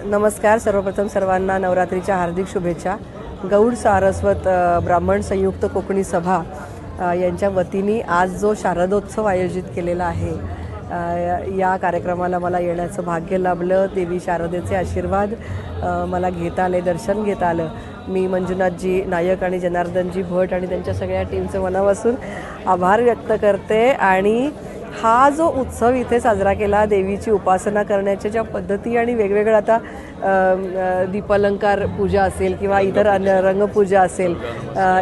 नमस्कार. सर्वप्रथम सर्वांना नवरात्रीच्या हार्दिक शुभेच्छा. गौड सारस्वत ब्राह्मण संयुक्त कोकणी सभा यांच्या वतीने आज जो शारदोत्सव आयोजित केलेला आहे, या कार्यक्रमाला मला येण्याचं भाग्य लाभलं. देवी शारदेचे आशीर्वाद मला घेता आले, दर्शन घेता आलं. मी मंजुनाथजी नायक आणि जनार्दनजी भट आणि त्यांच्या सगळ्या टीमचं मनापासून आभार व्यक्त करते. आणि हा जो उत्सव इथे साजरा केला, देवीची उपासना करण्याच्या ज्या पद्धती आणि वेगवेगळ्या आता दीपालंकार पूजा असेल किंवा इतर रंगपूजा असेल,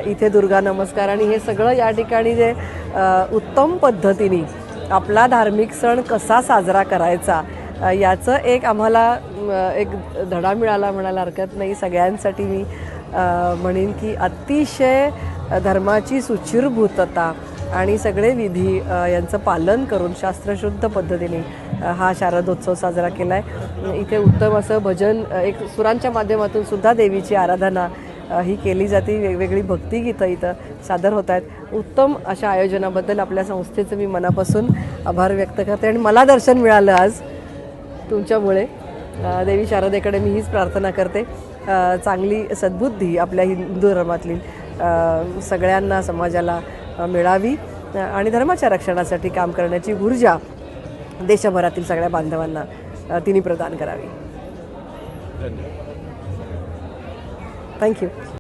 इथे दुर्गा नमस्कार आणि हे सगळं या ठिकाणी जे उत्तम पद्धतीने आपला धार्मिक सण कसा साजरा करायचा याचं एक आम्हाला एक धडा मिळाला म्हणायला हरकत नाही. सगळ्यांसाठी मी म्हणेन की अतिशय धर्माची सुचिरभूतता आणि सगळे विधी यांचं पालन करून शास्त्रशुद्ध पद्धतीने हा शारदोत्सव साजरा केला आहे. इथे उत्तम असं भजन, एक सुरांच्या माध्यमातून सुद्धा देवीची आराधना ही केली जाते. वेगवेगळी भक्तिगीतं इथं सादर होत आहेत. उत्तम अशा आयोजनाबद्दल आपल्या संस्थेचं मी मनापासून आभार व्यक्त करते. आणि मला दर्शन मिळालं आज तुमच्यामुळे. देवी शारदेकडे मी हीच प्रार्थना करते, चांगली सद्बुद्धी आपल्या हिंदू धर्मातली सगळ्यांना समाजाला मिळावी आणि धर्माच्या रक्षणासाठी काम करण्याची ऊर्जा देशभरातील सगळ्या बांधवांना तिने प्रदान करावी. थँक्यू.